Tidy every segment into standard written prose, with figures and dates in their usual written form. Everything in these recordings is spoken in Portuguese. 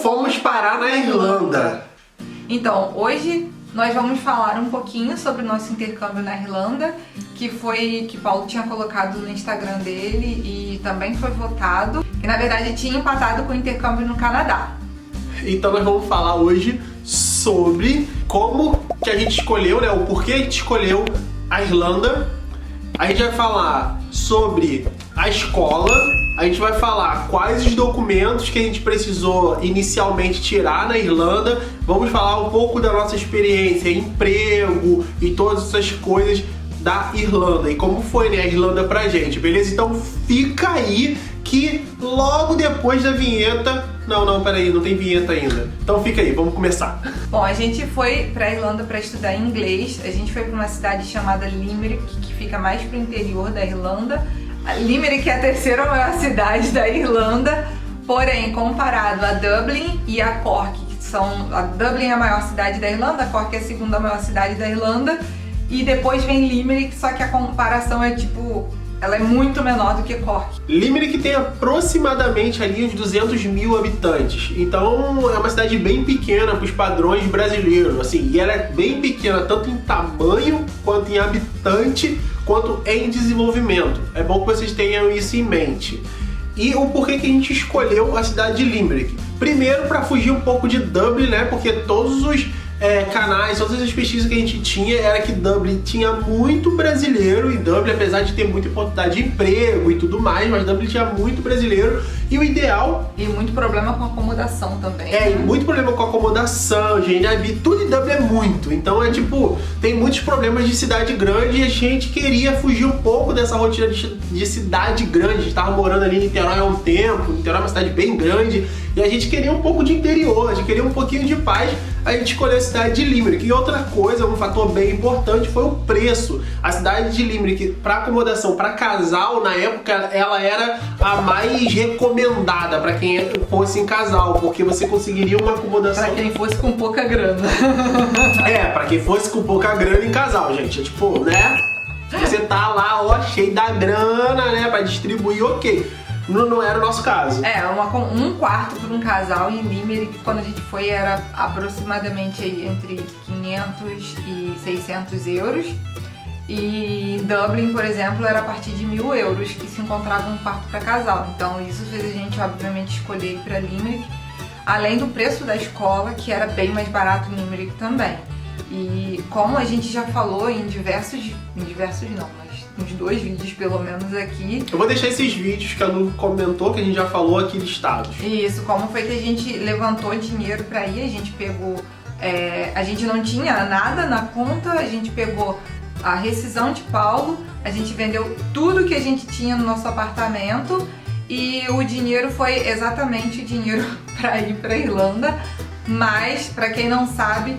fomos parar na Irlanda? Então, hoje nós vamos falar um pouquinho sobre o nosso intercâmbio na Irlanda, que Paulo tinha colocado no Instagram dele e também foi votado, que na verdade tinha empatado com o intercâmbio no Canadá. Então nós vamos falar hoje sobre como que a gente escolheu, né? O porquê a gente escolheu a Irlanda. A gente vai falar sobre a escola, a gente vai falar quais os documentos que a gente precisou inicialmente tirar na Irlanda, vamos falar um pouco da nossa experiência, emprego e todas essas coisas da Irlanda e como foi, né, a Irlanda pra gente, beleza? Então fica aí que logo depois da vinheta... Não, peraí, não tem vinheta ainda. Então fica aí, vamos começar. Bom, a gente foi pra Irlanda pra estudar inglês. A gente foi pra uma cidade chamada Limerick, que fica mais pro interior da Irlanda. A Limerick é a terceira maior cidade da Irlanda, porém, comparado a Dublin e a Cork, que são... A Dublin é a maior cidade da Irlanda, a Cork é a segunda maior cidade da Irlanda, e depois vem Limerick, só que a comparação é tipo... Ela é muito menor do que Cork. Limerick tem aproximadamente ali uns 200 mil habitantes. Então é uma cidade bem pequena para os padrões brasileiros. Assim, e ela é bem pequena tanto em tamanho, quanto em habitante, quanto em desenvolvimento. É bom que vocês tenham isso em mente. E o porquê que a gente escolheu a cidade de Limerick? Primeiro, para fugir um pouco de Dublin, né? Porque todos os canais, todas as pesquisas que a gente tinha era que Dublin tinha muito brasileiro, e Dublin, apesar de ter muita oportunidade de emprego e tudo mais, mas Dublin tinha muito brasileiro, e o ideal... E muito problema com acomodação também. E muito problema com acomodação, gente, tudo em Dublin é muito, então é tipo, tem muitos problemas de cidade grande e a gente queria fugir um pouco dessa rotina de cidade grande. A gente tava morando ali em Niterói há um tempo, Niterói é uma cidade bem grande, e a gente queria um pouco de interior, a gente queria um pouquinho de paz, a gente escolheu a cidade de Limerick. E outra coisa, um fator bem importante, foi o preço. A cidade de Limerick, para acomodação, para casal, na época, ela era a mais recomendada para quem fosse em casal, porque você conseguiria uma acomodação... Para quem fosse com pouca grana. Para quem fosse com pouca grana em casal, gente. É tipo, né? Você tá lá, ó, cheio da grana, né, para distribuir, ok. Não era o nosso caso. Um quarto para um casal em Limerick, quando a gente foi, era aproximadamente aí entre 500 e 600 euros. E em Dublin, por exemplo, era a partir de 1.000 euros que se encontrava um quarto para casal. Então isso fez a gente, obviamente, escolher ir para Limerick. Além do preço da escola, que era bem mais barato em Limerick também. E como a gente já falou em diversos não, mas uns 2 vídeos pelo menos aqui. Eu vou deixar esses vídeos que a Lu comentou, que a gente já falou aqui listados. Isso, como foi que a gente levantou dinheiro pra ir, a gente pegou... a gente não tinha nada na conta, a gente pegou a rescisão de Paulo, a gente vendeu tudo que a gente tinha no nosso apartamento e o dinheiro foi exatamente o dinheiro pra ir pra Irlanda, mas pra quem não sabe...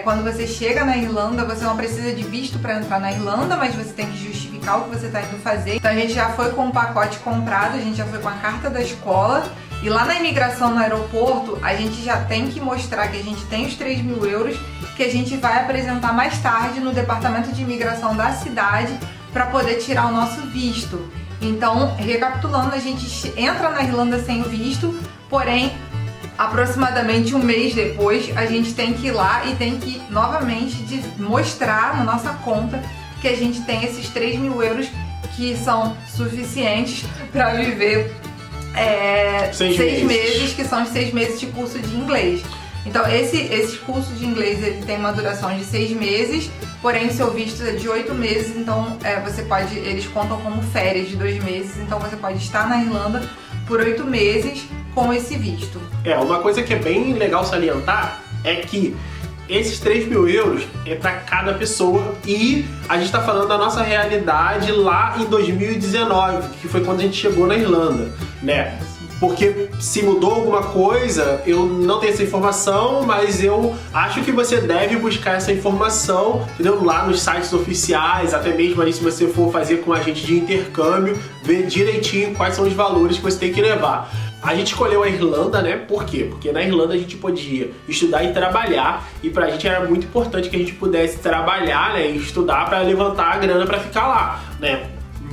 quando você chega na Irlanda, você não precisa de visto para entrar na Irlanda, mas você tem que justificar o que você está indo fazer. Então a gente já foi com o pacote comprado, a gente já foi com a carta da escola, e lá na imigração no aeroporto, a gente já tem que mostrar que a gente tem os 3.000 euros, que a gente vai apresentar mais tarde no departamento de imigração da cidade para poder tirar o nosso visto. Então, recapitulando, a gente entra na Irlanda sem o visto, porém, aproximadamente um mês depois, a gente tem que ir lá e tem que novamente mostrar na nossa conta que a gente tem esses 3.000 euros que são suficientes para viver 6 meses, que são os 6 meses de curso de inglês. Então esse curso de inglês ele tem uma duração de 6 meses, porém seu visto é de 8 meses, então eles contam como férias de 2 meses, então você pode estar na Irlanda por 8 meses com esse visto. Uma coisa que é bem legal salientar é que esses 3.000 euros é para cada pessoa, e a gente está falando da nossa realidade lá em 2019, que foi quando a gente chegou na Irlanda, né? Porque se mudou alguma coisa, eu não tenho essa informação, mas eu acho que você deve buscar essa informação, entendeu? Lá nos sites oficiais, até mesmo aí se você for fazer com a gente de intercâmbio, ver direitinho quais são os valores que você tem que levar. A gente escolheu a Irlanda, né? Por quê? Porque na Irlanda a gente podia estudar e trabalhar, e pra gente era muito importante que a gente pudesse trabalhar, né, e estudar pra levantar a grana pra ficar lá, né?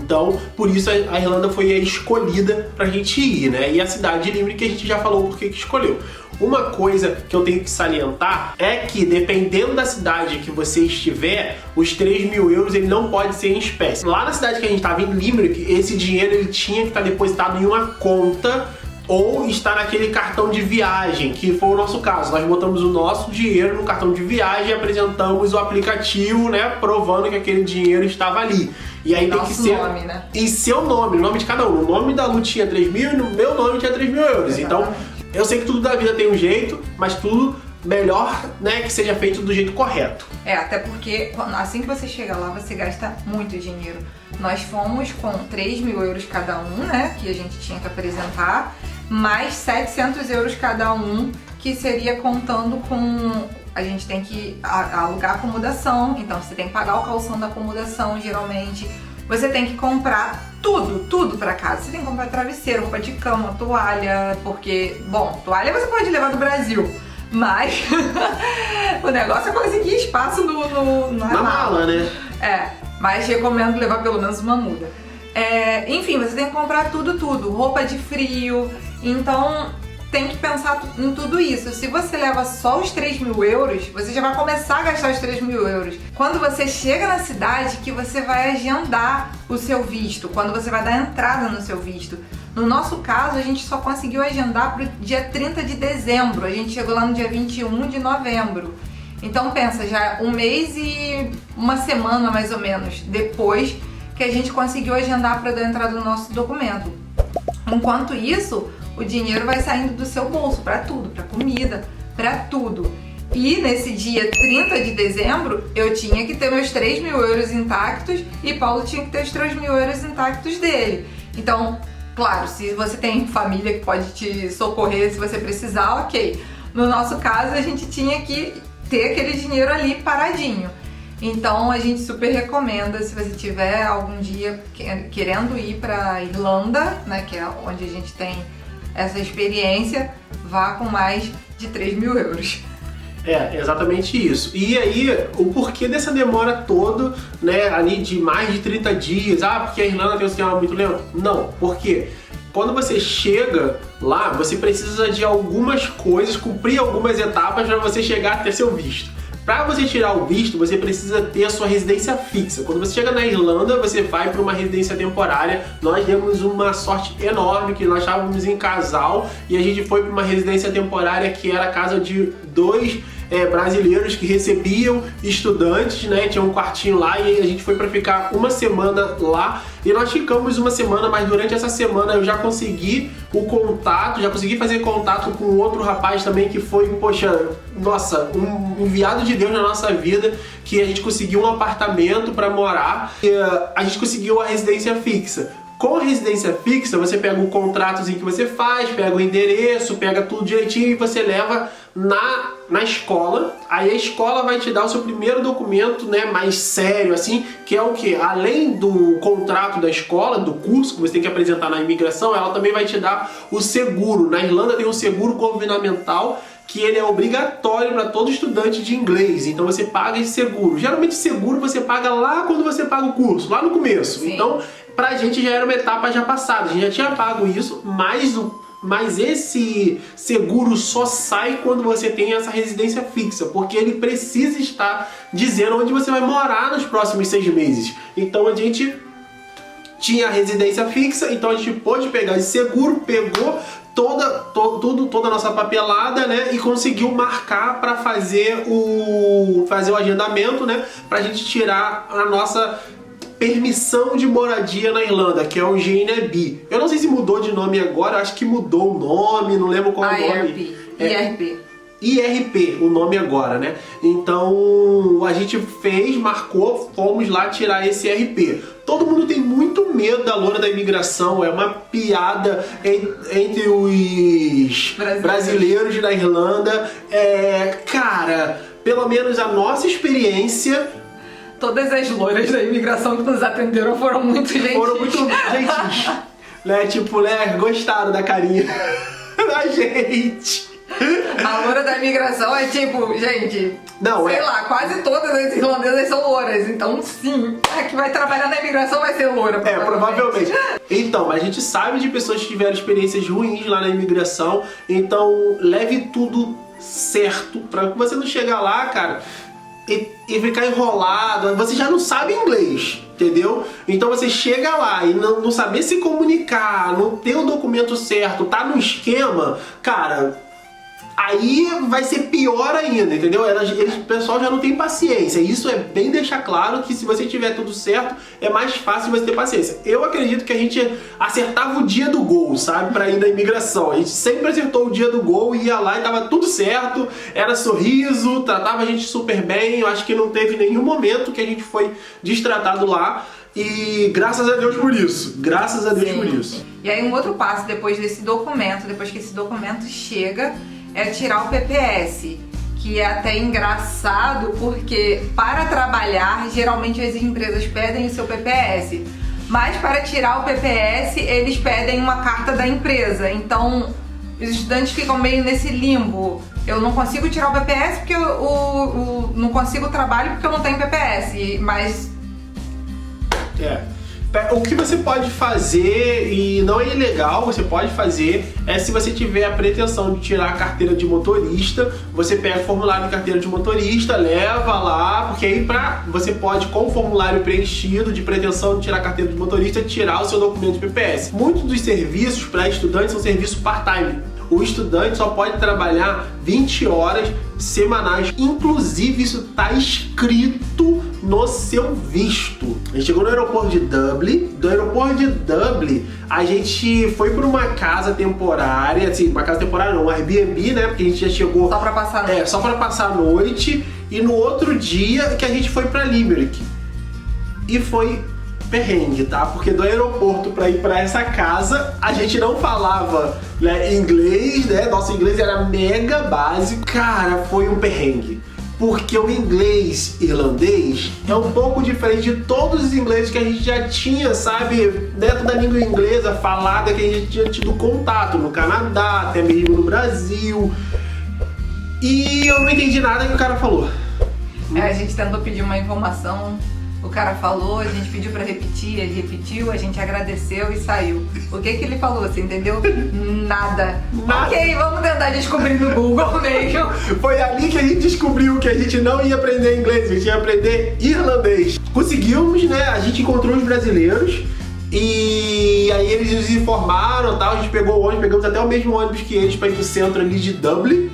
Então, por isso a Irlanda foi a escolhida pra gente ir, né? E a cidade de Limerick, que a gente já falou por que escolheu. Uma coisa que eu tenho que salientar é que, dependendo da cidade que você estiver, os 3.000 euros ele não pode ser em espécie. Lá na cidade que a gente estava, em Limerick, esse dinheiro ele tinha que estar depositado em uma conta ou estar naquele cartão de viagem, que foi o nosso caso. Nós botamos o nosso dinheiro no cartão de viagem e apresentamos o aplicativo, né, provando que aquele dinheiro estava ali. E aí tem que ser nome, né? em seu nome, o nome de cada um. O nome da Lu tinha 3.000 e no meu nome tinha 3.000 euros. Então, eu sei que tudo da vida tem um jeito, mas tudo melhor, né, que seja feito do jeito correto. Até porque assim que você chega lá, você gasta muito dinheiro. Nós fomos com 3.000 euros cada um, né, que a gente tinha que apresentar, mais 700 euros cada um, que seria contando com... A gente tem que alugar acomodação, então você tem que pagar o calção da acomodação, geralmente. Você tem que comprar tudo pra casa. Você tem que comprar travesseiro, roupa de cama, toalha, porque... Bom, toalha você pode levar do Brasil, mas o negócio é conseguir espaço na mala, né? Mas recomendo levar pelo menos uma muda. Enfim, você tem que comprar tudo. Roupa de frio, então... Tem que pensar em tudo isso. Se você leva só os 3.000 euros, você já vai começar a gastar os 3.000 euros. Quando você chega na cidade, que você vai agendar o seu visto, quando você vai dar entrada no seu visto. No nosso caso, a gente só conseguiu agendar para o dia 30 de dezembro. A gente chegou lá no dia 21 de novembro. Então pensa, já um mês e uma semana mais ou menos depois que a gente conseguiu agendar para dar entrada no nosso documento. Enquanto isso, o dinheiro vai saindo do seu bolso para tudo, para comida, para tudo. E nesse dia 30 de dezembro, eu tinha que ter meus 3.000 euros intactos e Paulo tinha que ter os 3.000 euros intactos dele. Então, claro, se você tem família que pode te socorrer se você precisar, ok. No nosso caso, a gente tinha que ter aquele dinheiro ali paradinho. Então, a gente super recomenda, se você tiver algum dia querendo ir para Irlanda, né, que é onde a gente tem essa experiência, vá com mais de 3.000 euros. Exatamente isso. E aí, o porquê dessa demora toda, né, ali de mais de 30 dias? Porque a Irlanda tem um sistema muito lento? Não, porque quando você chega lá, você precisa de algumas coisas, cumprir algumas etapas para você chegar a ter seu visto. Para você tirar o visto, você precisa ter a sua residência fixa. Quando você chega na Irlanda, você vai para uma residência temporária. Nós demos uma sorte enorme que nós estávamos em casal e a gente foi para uma residência temporária que era a casa de dois brasileiros que recebiam estudantes, né? Tinha um quartinho lá e a gente foi para ficar uma semana lá. E nós ficamos uma semana, mas durante essa semana eu já consegui o contato, já consegui fazer contato com outro rapaz também que foi, poxa, nossa, um enviado de Deus na nossa vida, que a gente conseguiu um apartamento para morar e a gente conseguiu a residência fixa. Com a residência fixa, você pega o contratozinho que você faz, pega o endereço, pega tudo direitinho e você leva na escola. Aí a escola vai te dar o seu primeiro documento, né, mais sério, assim, que é o quê? Além do contrato da escola, do curso que você tem que apresentar na imigração, ela também vai te dar o seguro. Na Irlanda tem um seguro governamental que ele é obrigatório para todo estudante de inglês, então você paga esse seguro. Geralmente seguro você paga lá quando você paga o curso, lá no começo. Sim. Então, pra gente já era uma etapa já passada, a gente já tinha pago isso, mas esse seguro só sai quando você tem essa residência fixa, porque ele precisa estar dizendo onde você vai morar nos próximos 6 meses. Então a gente tinha a residência fixa, então a gente pôde pegar esse seguro, pegou toda a nossa papelada, né, e conseguiu marcar para fazer o agendamento, né, pra gente tirar a nossa permissão de moradia na Irlanda, que é o GNB. Eu não sei se mudou de nome agora, acho que mudou o nome, não lembro qual é o nome. IRP, o nome agora, né? Então a gente marcou, fomos lá tirar esse IRP. Todo mundo tem muito medo da loura da imigração, é uma piada entre os brasileiros da Irlanda. Cara, pelo menos a nossa experiência... Todas as loiras da imigração que nos atenderam foram muito gentis. Foram muito gentis. Né? Tipo, né? Gostaram da carinha da gente. A loura da imigração é tipo, gente, Não, sei lá, quase todas as irlandesas são louras. Então, sim, a que vai trabalhar na imigração vai ser loura. Provavelmente. Então, mas a gente sabe de pessoas que tiveram experiências ruins lá na imigração. Então, leve tudo certo pra você não chegar lá, cara, e ficar enrolado. Você já não sabe inglês, entendeu? Então você chega lá e não saber se comunicar, não ter o documento certo, tá no esquema, cara, aí vai ser pior ainda, entendeu? O pessoal já não tem paciência. Isso é bem deixar claro que se você tiver tudo certo, é mais fácil você ter paciência. Eu acredito que a gente acertava o dia do gol, sabe? Pra ir na imigração. A gente sempre acertou o dia do gol, ia lá e tava tudo certo, era sorriso, tratava a gente super bem. Eu acho que não teve nenhum momento que a gente foi destratado lá. E graças a Deus por isso. Graças a Deus por isso. E aí um outro passo depois desse documento, depois que esse documento chega, é tirar o PPS, que é até engraçado porque para trabalhar, geralmente as empresas pedem o seu PPS, mas para tirar o PPS eles pedem uma carta da empresa, então os estudantes ficam meio nesse limbo. Eu não consigo tirar o PPS porque eu não consigo trabalho porque eu não tenho PPS, mas... O que você pode fazer, e não é ilegal, você pode fazer, é se você tiver a pretensão de tirar a carteira de motorista, você pega o formulário de carteira de motorista, leva lá, porque aí você pode, com o formulário preenchido de pretensão de tirar a carteira de motorista, tirar o seu documento de PPS. Muitos dos serviços para estudantes são serviços part-time. O estudante só pode trabalhar 20 horas semanais. Inclusive, isso está escrito no seu visto. A gente chegou no aeroporto de Dublin. Do aeroporto de Dublin, a gente foi para uma casa temporária, assim, uma casa temporária não, um Airbnb, né? Porque a gente já chegou... Só para passar a noite. Só para passar a noite. E no outro dia que a gente foi para Limerick. E foi perrengue, tá? Porque do aeroporto para ir para essa casa, a gente não falava, né, inglês, né? Nosso inglês era mega básico. Cara, foi um perrengue. Porque o inglês irlandês é um pouco diferente de todos os ingleses que a gente já tinha, sabe? Dentro da língua inglesa falada que a gente tinha tido contato no Canadá, até mesmo no Brasil. E eu não entendi nada que o cara falou. A gente tentou pedir uma informação, o cara falou, a gente pediu pra repetir, ele repetiu, a gente agradeceu e saiu. O que que ele falou, você entendeu? Nada. Ok, vamos tentar descobrir no Google mesmo. Foi ali que a gente descobriu que a gente não ia aprender inglês, a gente ia aprender irlandês. Conseguimos, né? A gente encontrou os brasileiros e aí eles nos informaram e tal, a gente pegou o ônibus, pegamos até o mesmo ônibus que eles para ir pro centro ali de Dublin.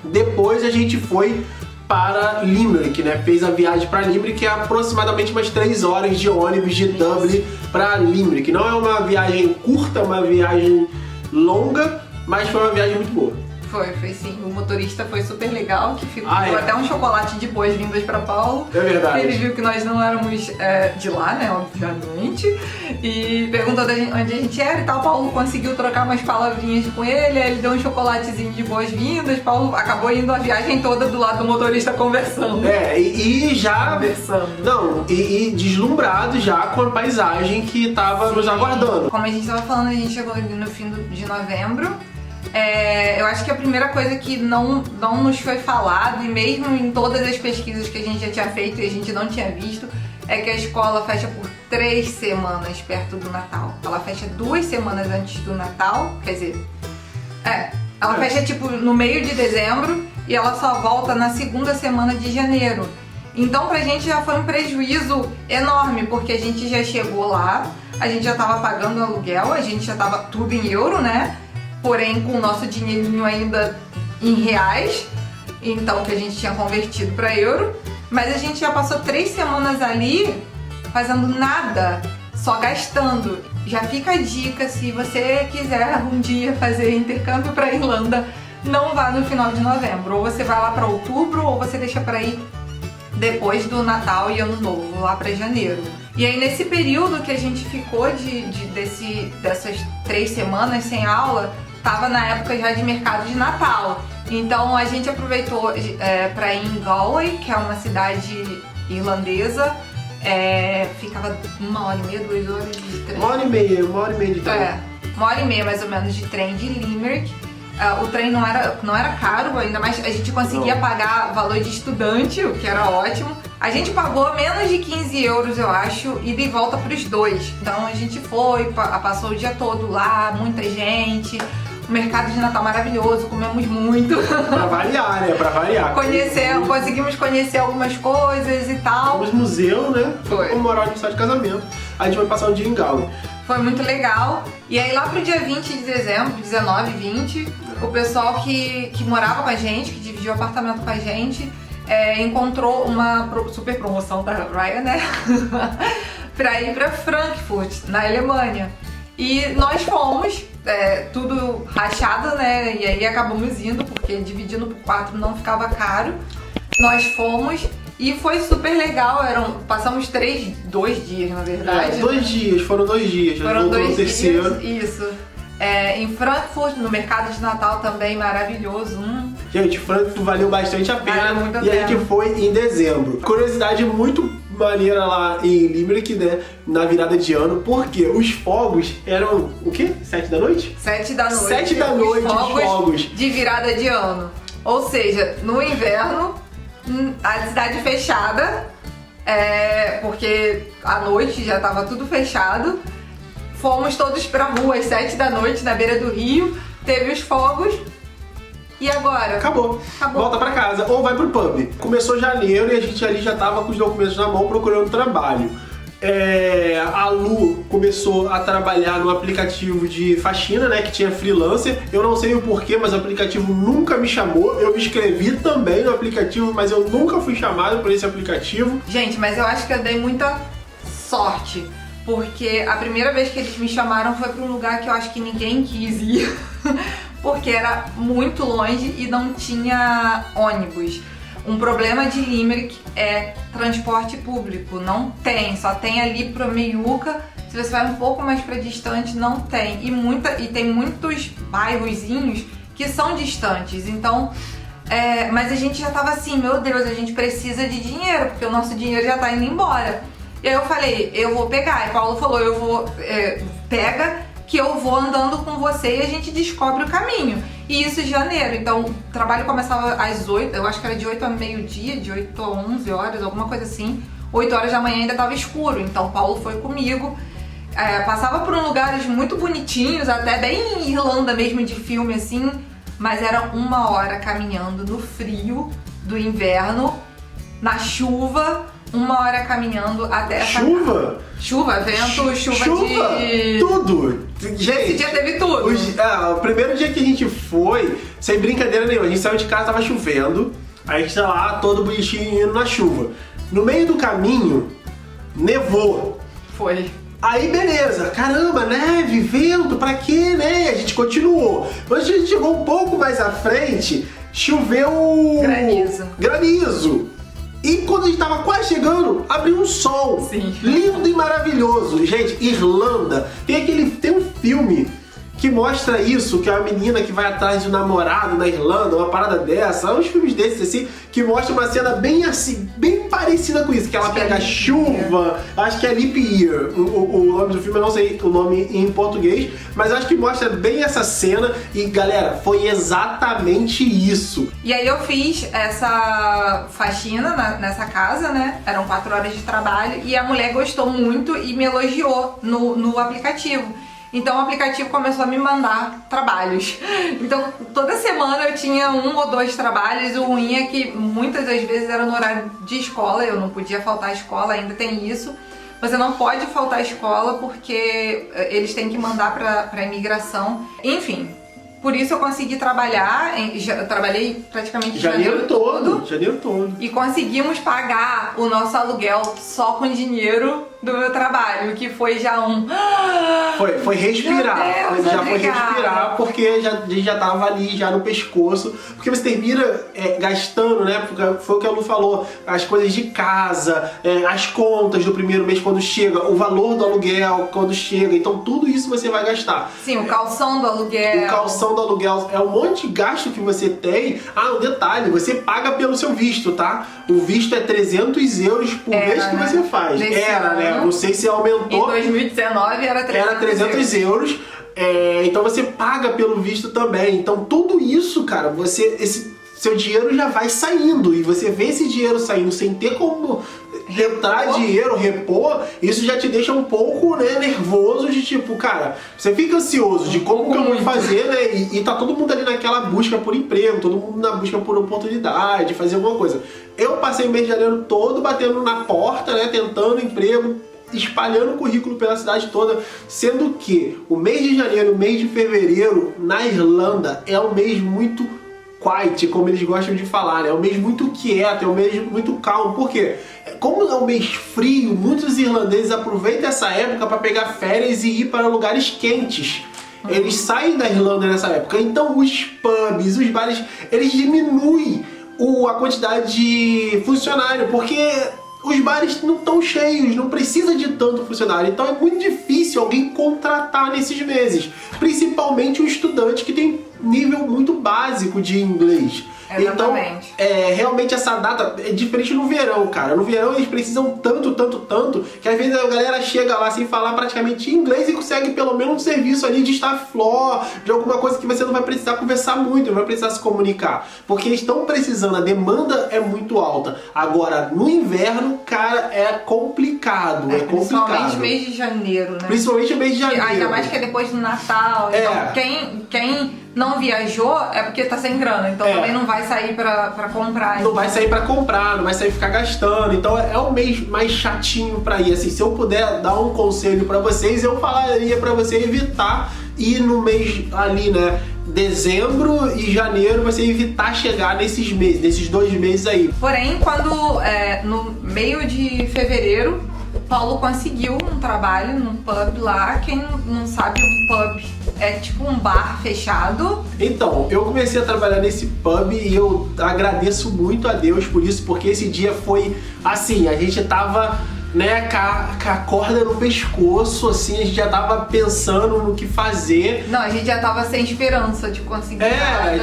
Depois a gente foi para Limerick, né? Fez a viagem para Limerick, que é aproximadamente umas 3 horas de ônibus de Dublin para Limerick. Não é uma viagem curta, é uma viagem longa, mas foi uma viagem muito boa. Foi sim. O motorista foi super legal, que ficou até um chocolate de boas-vindas para Paulo. É verdade. Ele viu que nós não éramos de lá, né, obviamente, e perguntou onde a gente era e tal. Paulo conseguiu trocar umas palavrinhas com ele, aí ele deu um chocolatezinho de boas-vindas. Paulo acabou indo a viagem toda do lado do motorista conversando. E já... Conversando. Não, e deslumbrado já com a paisagem que tava nos aguardando. Como a gente tava falando, a gente chegou no fim de novembro. Eu acho que a primeira coisa que não nos foi falado, e mesmo em todas as pesquisas que a gente já tinha feito e a gente não tinha visto, é que a escola fecha por 3 semanas perto do Natal. Ela fecha 2 semanas antes do Natal, quer dizer, ela fecha tipo no meio de dezembro e ela só volta na segunda semana de janeiro. Então pra gente já foi um prejuízo enorme, porque a gente já chegou lá, a gente já tava pagando o aluguel, a gente já tava tudo em euro, né? Porém com o nosso dinheirinho ainda em reais, então que a gente tinha convertido para euro, mas a gente já passou 3 semanas ali fazendo nada, só gastando. Já fica a dica, se você quiser um dia fazer intercâmbio para Irlanda, não vá no final de novembro, ou você vai lá para outubro, ou você deixa para ir depois do Natal e Ano Novo, lá para janeiro. E aí nesse período que a gente ficou dessas 3 semanas sem aula, tava na época já de mercado de Natal. Então a gente aproveitou para ir em Galway, que é uma cidade irlandesa. Ficava 1h30, 2 horas de trem. 1h30 de trem. 1h30 mais ou menos de trem de Limerick. O trem não era caro, ainda mais a gente conseguia pagar valor de estudante, o que era ótimo. A gente pagou menos de 15 euros, eu acho, ida e volta pros dois. Então a gente foi, passou o dia todo lá, muita gente. O mercado de Natal maravilhoso, comemos muito. Pra variar, né? Pra variar. Conseguimos conhecer algumas coisas e tal. Fomos museu, né? Foi. Comemorar o aniversário de casamento. A gente vai passar um dia em Galway. Foi muito legal. E aí lá pro dia 20 de dezembro, 19 e 20, o pessoal que morava com a gente, que dividiu o apartamento com a gente, encontrou uma super promoção da Ryanair pra ir pra Frankfurt, na Alemanha. E nós fomos, tudo rachado, né? E aí acabamos indo, porque dividindo por 4 não ficava caro. Nós fomos e foi super legal. Passamos 2 dias, na verdade. 2 dias, foram 2 dias. Foram 2 terceiro. dias, isso. Em Frankfurt, no mercado de Natal também, maravilhoso. Gente, Frankfurt valeu bastante a pena. Valeu muito a e a pena. gente foi em dezembro. Curiosidade muito maneira lá em Limerick, né? Na virada de ano, porque os fogos eram o quê? 7 da noite? 7 da noite. 7 da noite, os fogos. De virada de ano. Ou seja, no inverno, a cidade fechada, porque à noite já estava tudo fechado. Fomos todos pra rua às 7 da noite, na beira do rio, teve os fogos. E agora? Acabou. Volta pra casa ou vai pro pub. Começou janeiro e a gente ali já tava com os documentos na mão procurando trabalho. A Lu começou a trabalhar no aplicativo de faxina, né, que tinha freelancer. Eu não sei o porquê, mas o aplicativo nunca me chamou. Eu me inscrevi também no aplicativo, mas eu nunca fui chamado por esse aplicativo. Gente, mas eu acho que eu dei muita sorte. Porque a primeira vez que eles me chamaram foi pra um lugar que eu acho que ninguém quis ir. Porque era muito longe e não tinha ônibus. Um problema de Limerick é transporte público. Não tem, só tem ali pra Meiuca. Se você vai um pouco mais pra distante, não tem. E tem muitos bairrozinhos que são distantes. Então, mas a gente já tava assim, meu Deus, a gente precisa de dinheiro, porque o nosso dinheiro já tá indo embora. E aí eu falei, eu vou pegar. E Paulo falou, pega que eu vou andando com você e a gente descobre o caminho. E isso em janeiro. Então o trabalho começava às 8, eu acho que era de 8 a meio-dia, de 8 a 11 horas, alguma coisa assim. 8 horas da manhã ainda tava escuro, então Paulo foi comigo. Passava por lugares muito bonitinhos, até bem Irlanda mesmo, de filme assim. Mas era 1 hora caminhando no frio do inverno, na chuva. 1 hora caminhando até essa Chuva? casa. Chuva, vento, chuva de... Tudo! Gente, esse dia teve tudo. O primeiro dia que a gente foi, sem brincadeira nenhuma, a gente saiu de casa, tava chovendo, aí a gente tá lá todo bonitinho indo na chuva. No meio do caminho, nevou. Foi. Aí beleza, caramba, neve, vento, pra quê, né? A gente continuou. Quando a gente chegou um pouco mais à frente, choveu... Granizo. E quando a gente tava quase chegando, abriu um sol. Sim. Lindo e maravilhoso. Gente, Irlanda. Tem um filme que mostra isso, que é uma menina que vai atrás de um namorado na Irlanda, uma parada dessa. Uns filmes desses, assim, que mostra uma cena bem assim, bem parecida com isso. Que ela pega chuva, acho que é Leap Year. O nome do filme, eu não sei o nome em português, mas acho que mostra bem essa cena. E, galera, foi exatamente isso. E aí eu fiz essa faxina nessa casa, né? Eram 4 horas de trabalho e a mulher gostou muito e me elogiou no aplicativo. Então o aplicativo começou a me mandar trabalhos. Então toda semana eu tinha 1 ou 2 trabalhos. O ruim é que muitas das vezes era no horário de escola, eu não podia faltar à escola, ainda tem isso. Você não pode faltar à escola porque eles têm que mandar pra imigração. Enfim, por isso eu consegui trabalhar, eu trabalhei praticamente janeiro todo. E conseguimos pagar o nosso aluguel só com dinheiro do meu trabalho, que foi já Foi respirar. Meu Deus, já obrigada. foi respirar, porque a gente já tava ali, já no pescoço. Porque você termina gastando, né? Porque foi o que a Lu falou, as coisas de casa, as contas do primeiro mês quando chega, o valor do aluguel quando chega. Então tudo isso você vai gastar. Sim, o calção do aluguel. O calção do aluguel é um monte de gasto que você tem. Um detalhe, você paga pelo seu visto, tá? O visto é 300 euros por mês que você faz. Nesse ano. Não sei se aumentou. Em 2019 era 300 euros. Então você paga pelo visto também. Então tudo isso, cara, esse seu dinheiro já vai saindo. E você vê esse dinheiro saindo sem ter como entrar dinheiro, repor, isso já te deixa um pouco, né, nervoso de tipo, cara, você fica ansioso de como que eu vou fazer, né? E tá todo mundo ali naquela busca por emprego, todo mundo na busca por oportunidade, fazer alguma coisa. Eu passei o mês de janeiro todo batendo na porta, né, tentando emprego, espalhando currículo pela cidade toda, sendo que o mês de janeiro e o mês de fevereiro na Irlanda é um mês muito quiet, como eles gostam de falar, né? É um mês muito quieto, é um mês muito calmo. Por quê? Como é um mês frio, muitos irlandeses aproveitam essa época para pegar férias e ir para lugares quentes. Eles saem da Irlanda nessa época. Então os pubs, os bares, eles diminuem a quantidade de funcionário, porque os bares não estão cheios, não precisa de tanto funcionário. Então é muito difícil alguém contratar nesses meses. Principalmente um estudante que tem nível muito básico de inglês. Exatamente. Então, realmente essa data é diferente no verão, cara. No verão eles precisam tanto, que às vezes a galera chega lá sem falar praticamente inglês e consegue pelo menos um serviço ali de staff floor, de alguma coisa que você não vai precisar conversar muito, não vai precisar se comunicar. Porque eles estão precisando, a demanda é muito alta. Agora, no inverno, cara, é complicado. É complicado. Principalmente mês de janeiro, né? Principalmente mês de janeiro. Ainda mais que é depois do Natal. Então, quem não viajou é porque tá sem grana, então também não vai sair pra comprar. Não vai sair pra comprar, não vai sair ficar gastando. Então é um mês mais chatinho pra ir. Assim, se eu puder dar um conselho pra vocês, eu falaria pra você evitar ir no mês ali, né? Dezembro e janeiro, você evitar chegar nesses meses, nesses 2 meses aí. Porém, quando no meio de fevereiro, Paulo conseguiu um trabalho num pub lá. Quem não sabe, um pub é tipo um bar fechado. Então, eu comecei a trabalhar nesse pub e eu agradeço muito a Deus por isso, porque esse dia foi assim, a gente tava, né, com a corda no pescoço, assim, a gente já tava pensando no que fazer. Não, a gente já tava sem esperança de conseguir.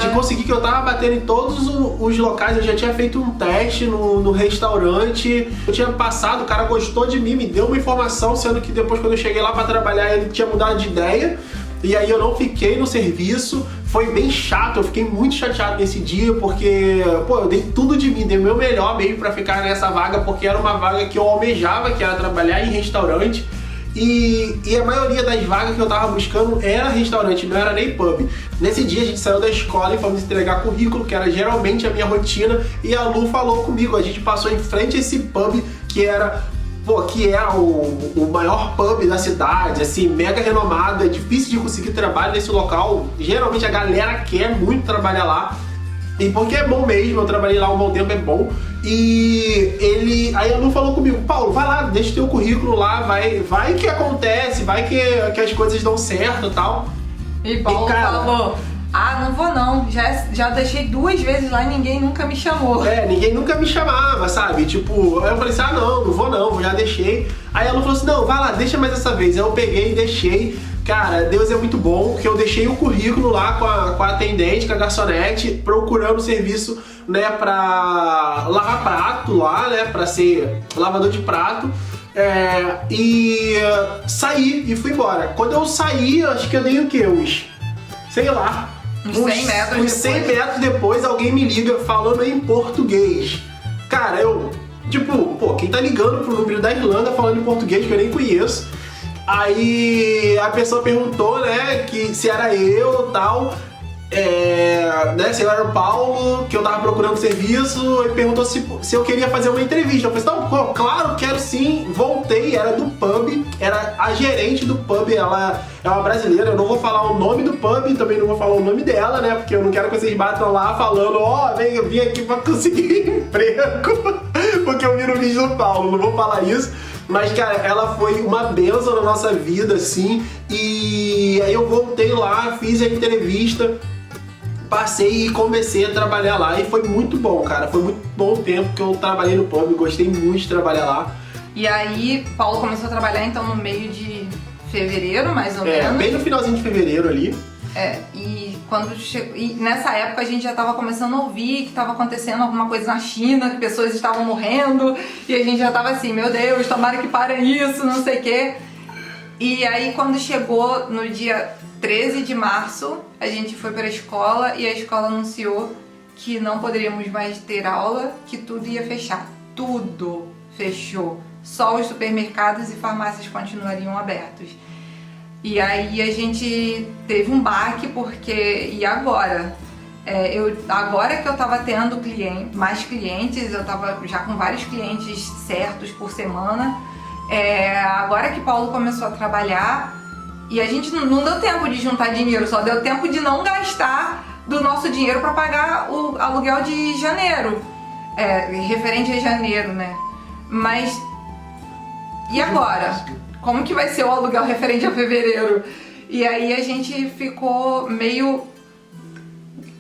De conseguir, que eu tava batendo em todos os locais. Eu já tinha feito um teste no restaurante, eu tinha passado, o cara gostou de mim, me deu uma informação, sendo que depois quando eu cheguei lá pra trabalhar ele tinha mudado de ideia. E aí eu não fiquei no serviço, foi bem chato, eu fiquei muito chateado nesse dia, porque, pô, eu dei tudo de mim, dei o meu melhor mesmo pra ficar nessa vaga, porque era uma vaga que eu almejava, que era trabalhar em restaurante, e a maioria das vagas que eu tava buscando era restaurante, não era nem pub. Nesse dia a gente saiu da escola e fomos entregar currículo, que era geralmente a minha rotina, e a Lu falou comigo, a gente passou em frente a esse pub, que é o maior pub da cidade, assim, mega renomado, é difícil de conseguir trabalho nesse local, geralmente a galera quer muito trabalhar lá, e porque é bom mesmo, eu trabalhei lá um bom tempo, é bom, aí a Lu falou comigo, Paulo, vai lá, deixa o teu currículo lá, vai que acontece, vai que as coisas dão certo e tal. E Paulo falou, não vou não, já deixei 2 vezes lá e ninguém nunca me chamou. Ninguém nunca me chamava, sabe? Tipo, aí eu falei assim, não vou não, já deixei. Aí ela falou assim, não, vai lá, deixa mais essa vez. Aí eu peguei e deixei. Cara, Deus é muito bom, porque eu deixei o currículo lá com a atendente, com a garçonete, procurando serviço, né, pra lavar prato lá, né, pra ser lavador de prato. E saí e fui embora. Quando eu saí, acho que eu dei o quê? Sei lá. Uns 100 metros depois alguém me liga falando em português. Cara, eu, tipo, quem tá ligando pro número da Irlanda falando em português que eu nem conheço? Aí a pessoa perguntou, né, que se era eu e tal, né, se eu era o Paulo, que eu tava procurando serviço, e perguntou se eu queria fazer uma entrevista. Eu falei, não, claro, quero sim. Voltei, era do pub, era a gerente do pub, ela é uma brasileira, eu não vou falar o nome do pub, também não vou falar o nome dela, né, porque eu não quero que vocês batam lá falando, eu vim aqui pra conseguir emprego, porque eu vi no vídeo do Paulo, não vou falar isso. Mas, cara, ela foi uma bênção na nossa vida, assim, e aí eu voltei lá, fiz a entrevista, passei e comecei a trabalhar lá, e foi muito bom, cara, foi muito bom o tempo que eu trabalhei no pub, gostei muito de trabalhar lá. E aí, Paulo começou a trabalhar, então, no meio de fevereiro, mais ou menos. Bem no finalzinho de fevereiro ali. E quando chegou, e nessa época a gente já estava começando a ouvir que estava acontecendo alguma coisa na China, que pessoas estavam morrendo, e a gente já estava assim, meu Deus, tomara que pare isso, não sei o quê. E aí quando chegou no dia 13 de março, a gente foi para a escola e a escola anunciou que não poderíamos mais ter aula, que tudo ia fechar. Tudo fechou. Só os supermercados e farmácias continuariam abertos. E aí a gente teve um baque porque... E agora? Agora que eu tava tendo mais clientes, eu tava já com vários clientes certos por semana. Agora que Paulo começou a trabalhar, e a gente não deu tempo de juntar dinheiro, só deu tempo de não gastar do nosso dinheiro para pagar o aluguel de janeiro. Referente a janeiro, né? Mas... E agora? Como que vai ser o aluguel referente a fevereiro? E aí a gente ficou meio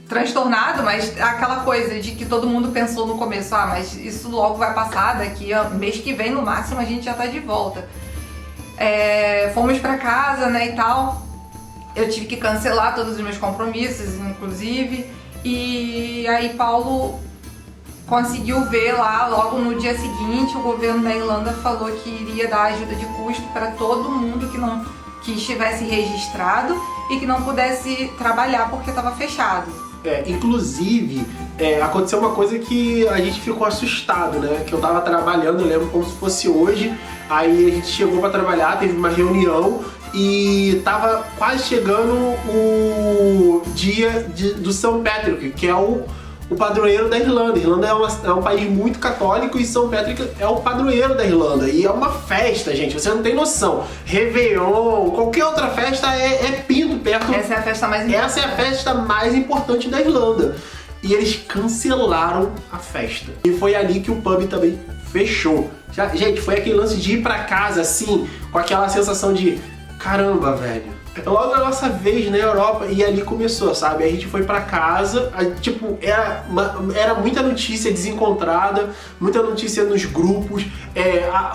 transtornado, mas aquela coisa de que todo mundo pensou no começo, mas isso logo vai passar, daqui a mês que vem no máximo a gente já tá de volta. Fomos pra casa, né, e tal. Eu tive que cancelar todos os meus compromissos, inclusive, e aí Paulo conseguiu ver lá, logo no dia seguinte, o governo da Irlanda falou que iria dar ajuda de custo para todo mundo que estivesse registrado e que não pudesse trabalhar porque estava fechado. Inclusive, aconteceu uma coisa que a gente ficou assustado, né? Que eu tava trabalhando, eu lembro como se fosse hoje, aí a gente chegou para trabalhar, teve uma reunião e tava quase chegando o dia do São Patrick, que é o padroeiro da Irlanda. A Irlanda é um país muito católico e São Patrick é o padroeiro da Irlanda. E é uma festa, gente, você não tem noção. Réveillon, qualquer outra festa é pinto perto. Essa é a festa mais importante. Essa é a festa mais importante da Irlanda. E eles cancelaram a festa. E foi ali que o pub também fechou. Gente, foi aquele lance de ir pra casa assim, com aquela sensação de caramba, velho. Logo a nossa vez na Europa, e ali começou, sabe? A gente foi pra casa, era muita notícia desencontrada, muita notícia nos grupos,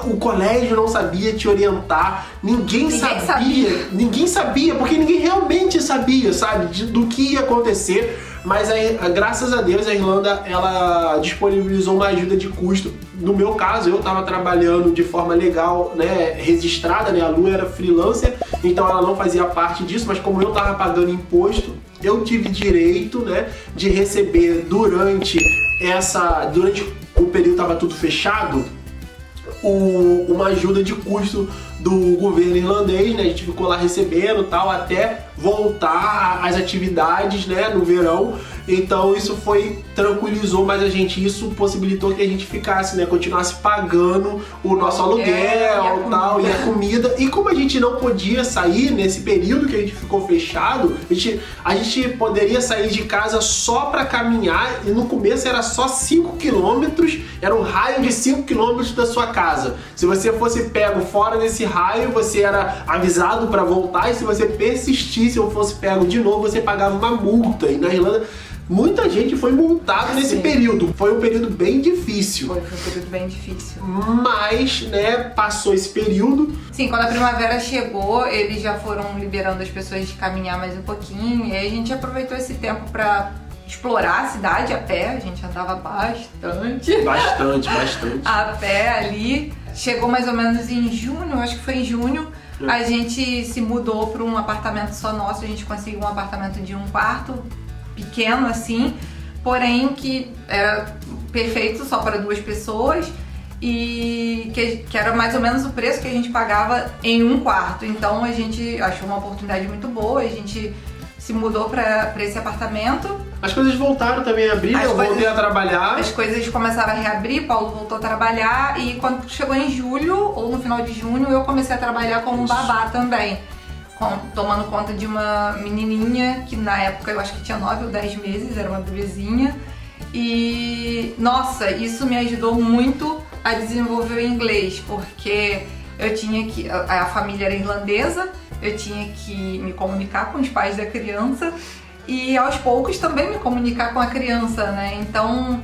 o colégio não sabia te orientar, ninguém sabia, porque ninguém realmente sabia, sabe? Do que ia acontecer. Mas aí, graças a Deus, a Irlanda, ela disponibilizou uma ajuda de custo. No meu caso, eu estava trabalhando de forma legal, né, registrada, né, a Lu era freelancer, então ela não fazia parte disso, mas como eu estava pagando imposto, eu tive direito, né, de receber durante o período estava tudo fechado, uma ajuda de custo do governo irlandês, né? A gente ficou lá recebendo tal, até voltar às atividades, né, no verão. Então isso tranquilizou mais a gente, isso possibilitou que a gente ficasse, né, continuasse pagando o nosso aluguel tal, e a comida. E como a gente não podia sair nesse período que a gente ficou fechado, a gente poderia sair de casa só para caminhar, e no começo era só 5 km, era um raio de 5 km da sua casa. Se você fosse pego fora desse raio, você era avisado para voltar, e se você persistisse ou fosse pego de novo, você pagava uma multa. E na Irlanda muita gente foi multada nesse período. Foi um período bem difícil. Foi um período bem difícil. Mas, né, passou esse período. Sim, quando a primavera chegou, eles já foram liberando as pessoas de caminhar mais um pouquinho. E aí a gente aproveitou esse tempo para explorar a cidade a pé. A gente andava bastante. Bastante. A pé ali. Chegou mais ou menos em junho, acho que foi em junho. A gente se mudou para um apartamento só nosso. A gente conseguiu um apartamento de 1 quarto, pequeno assim, porém que era perfeito só para 2 pessoas e que era mais ou menos o preço que a gente pagava em 1 quarto. Então a gente achou uma oportunidade muito boa, a gente se mudou para esse apartamento. As coisas voltaram também a abrir, eu voltei a trabalhar. As coisas começaram a reabrir, Paulo voltou a trabalhar e quando chegou em julho ou no final de junho eu comecei a trabalhar como babá também. Tomando conta de uma menininha que na época eu acho que tinha 9 ou 10 meses, era uma bebezinha. E nossa, isso me ajudou muito a desenvolver o inglês, porque eu tinha que... A família era irlandesa, eu tinha que me comunicar com os pais da criança e aos poucos também me comunicar com a criança, né? Então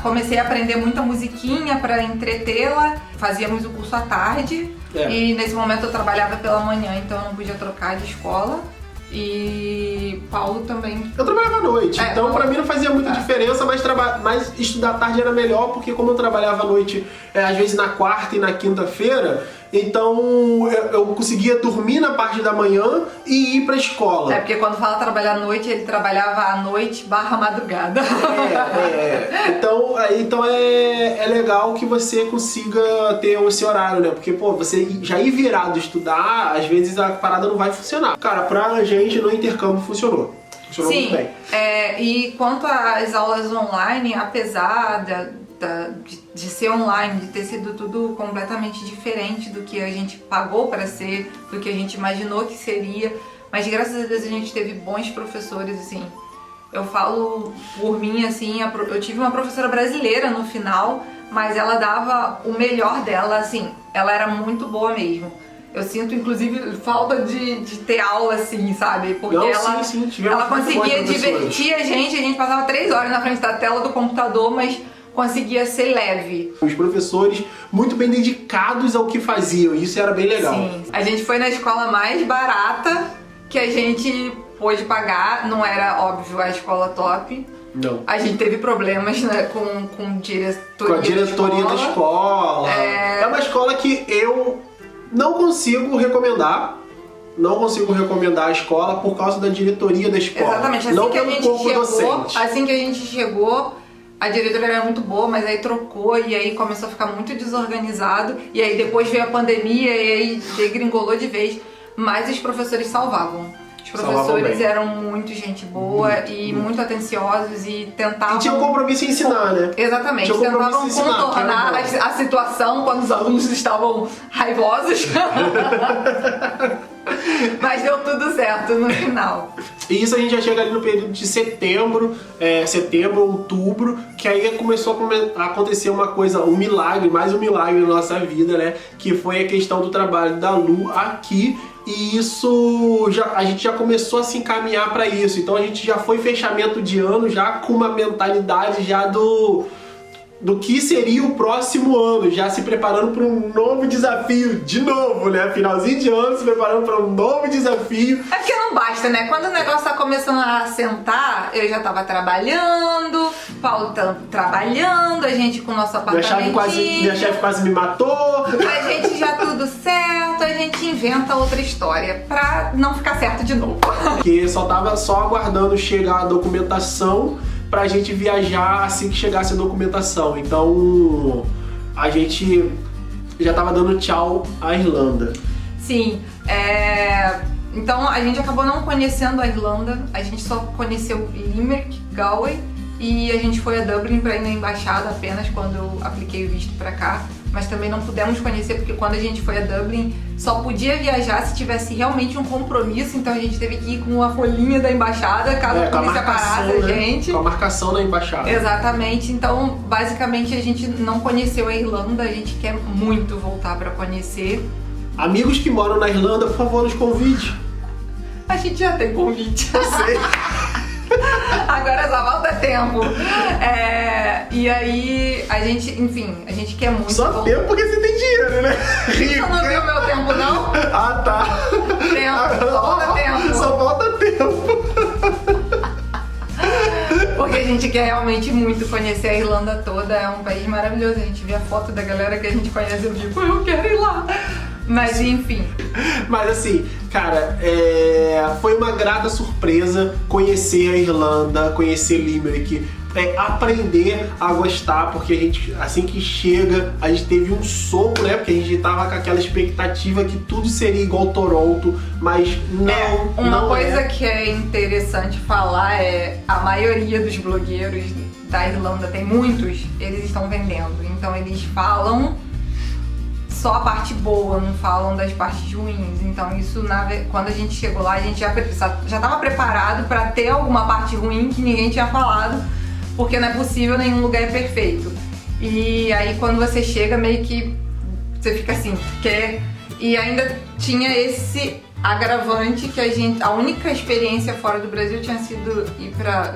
comecei a aprender muita musiquinha para entretê-la, fazíamos o curso à tarde. E nesse momento eu trabalhava pela manhã, então eu não podia trocar de escola. E Paulo também... Eu trabalhava à noite, então pra mim não fazia muita diferença, mas estudar à tarde era melhor, porque como eu trabalhava à noite, às vezes na quarta e na quinta-feira, Então eu conseguia dormir na parte da manhã e ir pra escola. Porque quando fala trabalhar à noite, ele trabalhava à noite / madrugada. Então é legal que você consiga ter esse horário, né? Porque, pô, você já ir virado estudar, às vezes a parada não vai funcionar. Cara, pra gente no intercâmbio funcionou. Funcionou muito bem. E quanto às aulas online, apesar de ser online, de ter sido tudo completamente diferente do que a gente pagou para ser, do que a gente imaginou que seria, mas graças a Deus a gente teve bons professores, assim. Eu falo por mim, assim, eu tive uma professora brasileira no final, mas ela dava o melhor dela, assim, ela era muito boa mesmo. Eu sinto, inclusive, falta de ter aula assim, sabe? Porque ela conseguia divertir a gente passava 3 horas na frente da tela do computador, mas conseguia ser leve. Os professores muito bem dedicados ao que faziam, e isso era bem legal. Sim, a gente foi na escola mais barata que a gente pôde pagar, não era, óbvio, a escola top. Não. A gente teve problemas, né, com diretoria, a diretoria da escola. É uma escola que eu não consigo recomendar. Não consigo recomendar a escola por causa da diretoria da escola. Exatamente. Assim que a gente chegou, a diretoria era muito boa, mas aí trocou e aí começou a ficar muito desorganizado. E aí depois veio a pandemia e aí degringolou de vez. Mas os professores salvavam. Os professores eram muito gente boa e muito atenciosos e tentavam... E tinha um compromisso em ensinar, né? Exatamente, tentavam contornar a situação quando os alunos estavam raivosos. Mas deu tudo certo no final. E isso a gente já chega ali no período de setembro, outubro, que aí começou a acontecer uma coisa, um milagre, mais um milagre na nossa vida, né? Que foi a questão do trabalho da Lu aqui. E isso, a gente já começou a se encaminhar para isso. Então a gente já foi fechamento de ano, já com uma mentalidade já do que seria o próximo ano, já se preparando para um novo desafio, de novo, né? Finalzinho de ano, se preparando para um novo desafio. É porque não basta, né? Quando o negócio tá começando a sentar, eu já tava trabalhando, Paulo tá trabalhando, a gente com o nosso apartamentinho. Minha chefe quase me matou. A gente já tudo certo, a gente inventa outra história pra não ficar certo de novo. Porque tava só aguardando chegar a documentação pra gente viajar assim que chegasse a documentação. Então a gente já tava dando tchau à Irlanda. Sim, então a gente acabou não conhecendo a Irlanda, a gente só conheceu Limerick, Galway, e a gente foi a Dublin pra ir na embaixada apenas quando eu apliquei o visto pra cá. Mas também não pudemos conhecer porque quando a gente foi a Dublin só podia viajar se tivesse realmente um compromisso, então a gente teve que ir com a folhinha da embaixada caso a polícia parasse a gente. Com a marcação da embaixada. Exatamente, então basicamente a gente não conheceu a Irlanda, a gente quer muito voltar pra conhecer. Amigos que moram na Irlanda, por favor, nos convide. A gente já tem convite. Eu sei. Agora só falta tempo. E aí, a gente quer muito. Só tempo porque você tem dinheiro, né? Rico. Você não viu meu tempo, não? Ah, tá. Tempo, só falta tempo. Só falta tempo. Porque a gente quer realmente muito conhecer a Irlanda toda. É um país maravilhoso. A gente vê a foto da galera que a gente conhece e eu digo, eu quero ir lá. Mas enfim. Mas assim, cara, foi uma grata surpresa conhecer a Irlanda, conhecer Limerick, aprender a gostar, porque a gente, assim que chega, a gente teve um soco, né? Porque a gente tava com aquela expectativa que tudo seria igual Toronto, mas não. Uma coisa que é interessante falar a maioria dos blogueiros da Irlanda, tem muitos, eles estão vendendo. Então eles falam só a parte boa, não falam das partes ruins. Então isso, quando a gente chegou lá, a gente já estava preparado para ter alguma parte ruim que ninguém tinha falado, porque não é possível, nenhum lugar é perfeito. E aí quando você chega, meio que você fica assim, quer... E ainda tinha esse agravante que a única experiência fora do Brasil tinha sido ir pra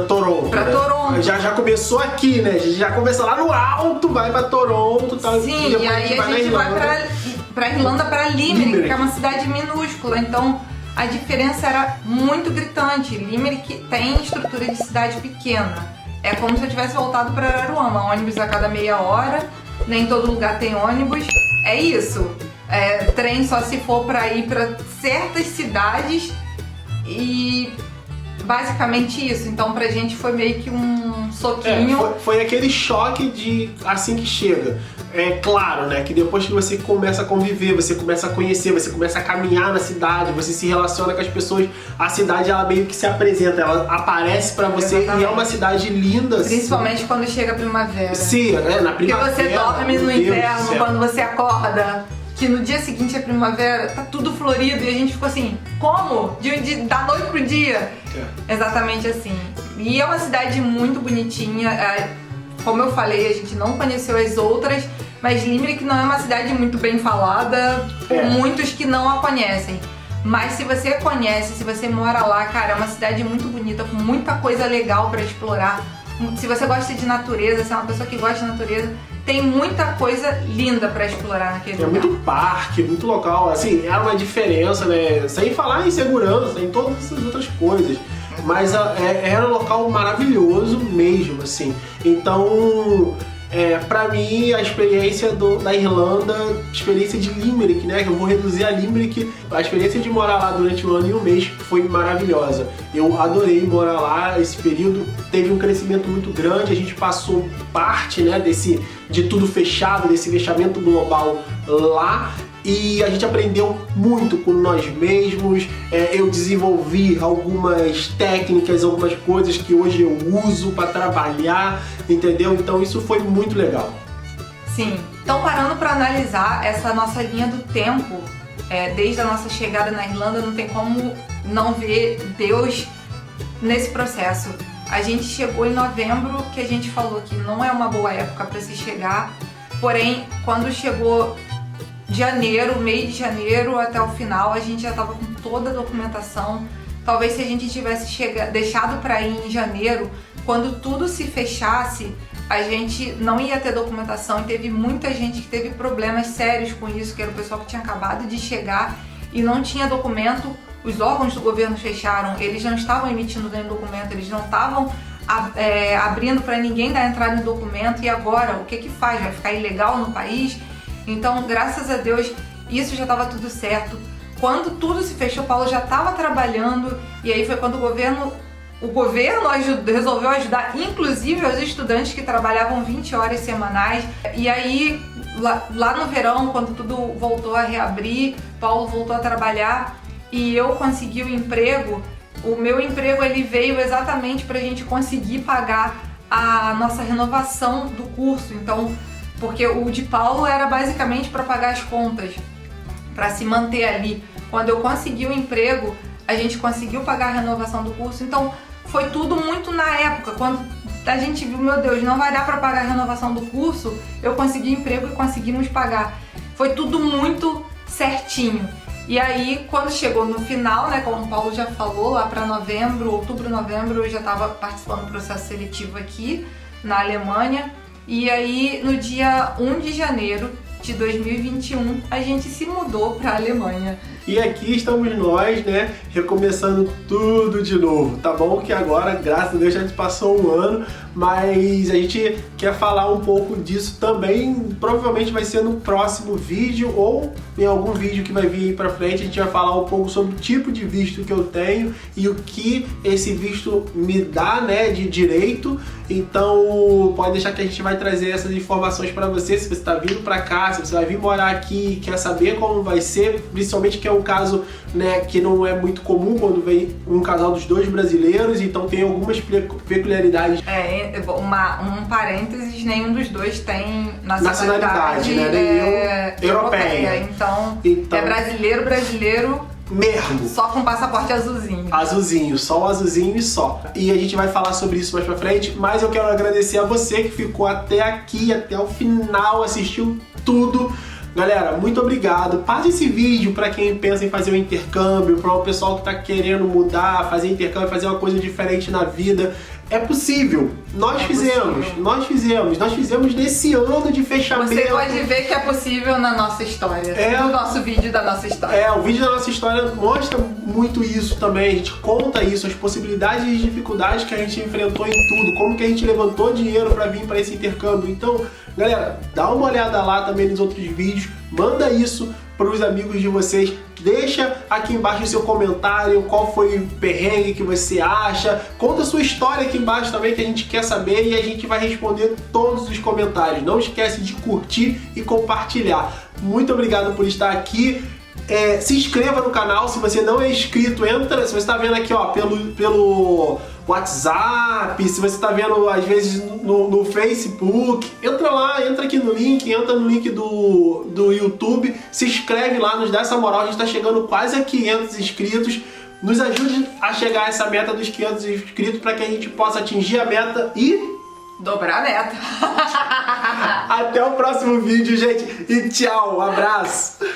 Toronto. Pra Toronto. Já começou aqui, né? Já começa lá no alto, vai pra Toronto, tal. Sim, e aí a gente vai pra Irlanda, pra Limerick, que é uma cidade minúscula. Então a diferença era muito gritante. Limerick tem estrutura de cidade pequena. É como se eu tivesse voltado pra Araruama, ônibus a cada meia hora, nem todo lugar tem ônibus. é isso. Trem só se for para ir para certas cidades e basicamente isso. Então pra gente foi meio que um soquinho. Foi aquele choque de assim que chega. É claro, né, que depois que você começa a conviver, você começa a conhecer, você começa a caminhar na cidade, você se relaciona com as pessoas, a cidade ela meio que se apresenta, ela aparece pra você. Exatamente. E é uma cidade linda. Principalmente assim. Quando chega a primavera. Sim, né, na primavera. Porque você dorme no inverno, quando você acorda, que no dia seguinte é primavera, tá tudo florido e a gente ficou assim, como? Da noite pro dia? Exatamente assim. E é uma cidade muito bonitinha. Como eu falei, a gente não conheceu as outras, mas Limerick não é uma cidade muito bem falada por muitos que não a conhecem. Mas se você conhece, se você mora lá, cara, é uma cidade muito bonita, com muita coisa legal pra explorar. Se você gosta de natureza, se é uma pessoa que gosta de natureza, tem muita coisa linda pra explorar naquele lugar. Muito parque, muito local, assim, era uma diferença, né? Sem falar em segurança, em todas essas outras coisas. Mas era um local maravilhoso mesmo, assim. Então, pra mim, a experiência da Irlanda, a experiência de Limerick, né? Que eu vou reduzir a Limerick, a experiência de morar lá durante 1 ano e 1 mês foi maravilhosa. Eu adorei morar lá, esse período teve um crescimento muito grande, a gente passou parte, né, de tudo fechado, desse fechamento global lá. E a gente aprendeu muito com nós mesmos, eu desenvolvi algumas técnicas, algumas coisas que hoje eu uso para trabalhar, entendeu? Então isso foi muito legal. Sim, então parando para analisar essa nossa linha do tempo, desde a nossa chegada na Irlanda, não tem como não ver Deus nesse processo. A gente chegou em novembro, que a gente falou que não é uma boa época para se chegar, porém quando chegou janeiro, meio de janeiro até o final, a gente já estava com toda a documentação. Talvez se a gente tivesse deixado para ir em janeiro, quando tudo se fechasse, a gente não ia ter documentação e teve muita gente que teve problemas sérios com isso, que era o pessoal que tinha acabado de chegar e não tinha documento. Os órgãos do governo fecharam, eles não estavam emitindo nenhum documento, eles não estavam abrindo para ninguém dar entrada no documento. E agora, o que faz? Vai ficar ilegal no país? Então, graças a Deus, isso já estava tudo certo. Quando tudo se fechou, o Paulo já estava trabalhando e aí foi quando o governo resolveu ajudar, inclusive os estudantes que trabalhavam 20 horas semanais. E aí, lá no verão, quando tudo voltou a reabrir, Paulo voltou a trabalhar e eu consegui o emprego. O meu emprego ele veio exatamente para a gente conseguir pagar a nossa renovação do curso. Então, porque o de Paulo era basicamente para pagar as contas, para se manter ali. Quando eu consegui o emprego, a gente conseguiu pagar a renovação do curso. Então, foi tudo muito na época. Quando a gente viu, meu Deus, não vai dar para pagar a renovação do curso, eu consegui emprego e conseguimos pagar. Foi tudo muito certinho. E aí, quando chegou no final, né, como o Paulo já falou, lá para outubro, novembro, eu já estava participando do processo seletivo aqui na Alemanha. E aí, no dia 1 de janeiro de 2021, a gente se mudou para a Alemanha. E aqui estamos nós, né, recomeçando tudo de novo, tá bom? Que agora, graças a Deus, já passou um ano, mas a gente quer falar um pouco disso também, provavelmente vai ser no próximo vídeo ou em algum vídeo que vai vir aí pra frente. A gente vai falar um pouco sobre o tipo de visto que eu tenho e o que esse visto me dá, né, de direito. Então pode deixar que a gente vai trazer essas informações para você, se você está vindo para cá, se você vai vir morar aqui, quer saber como vai ser, principalmente que é um caso, né, que não é muito comum quando vem um casal dos dois brasileiros, então tem algumas peculiaridades. Um parênteses, nenhum dos dois tem nacionalidade, né, europeia. Então é brasileiro mesmo. Só com passaporte azulzinho. Azulzinho, só o azulzinho e só. E a gente vai falar sobre isso mais pra frente, mas eu quero agradecer a você que ficou até aqui, até o final, assistiu tudo. Galera, muito obrigado. Passe esse vídeo para quem pensa em fazer um intercâmbio, para o pessoal que está querendo mudar, fazer intercâmbio, fazer uma coisa diferente na vida. É possível. Nós fizemos nesse ano de fechamento. Você pode ver que é possível na nossa história. No nosso vídeo da nossa história. O vídeo da nossa história mostra muito isso também. A gente conta isso, as possibilidades e dificuldades que a gente enfrentou em tudo. Como que a gente levantou dinheiro para vir para esse intercâmbio. Então, galera, dá uma olhada lá também nos outros vídeos. Manda isso para os amigos de vocês. Deixa aqui embaixo o seu comentário, qual foi o perrengue que você acha. Conta a sua história aqui embaixo também, que a gente quer saber e a gente vai responder todos os comentários. Não esquece de curtir e compartilhar. Muito obrigado por estar aqui. Se inscreva no canal, se você não é inscrito, entra. Se você está vendo aqui, ó, pelo WhatsApp, se você está vendo às vezes no Facebook, entra lá, entra aqui no link, entra no link do YouTube, se inscreve lá, nos dá essa moral. A gente está chegando quase a 500 inscritos. Nos ajude a chegar a essa meta dos 500 inscritos para que a gente possa atingir a meta e dobrar a meta. Até o próximo vídeo, gente, e tchau, um abraço.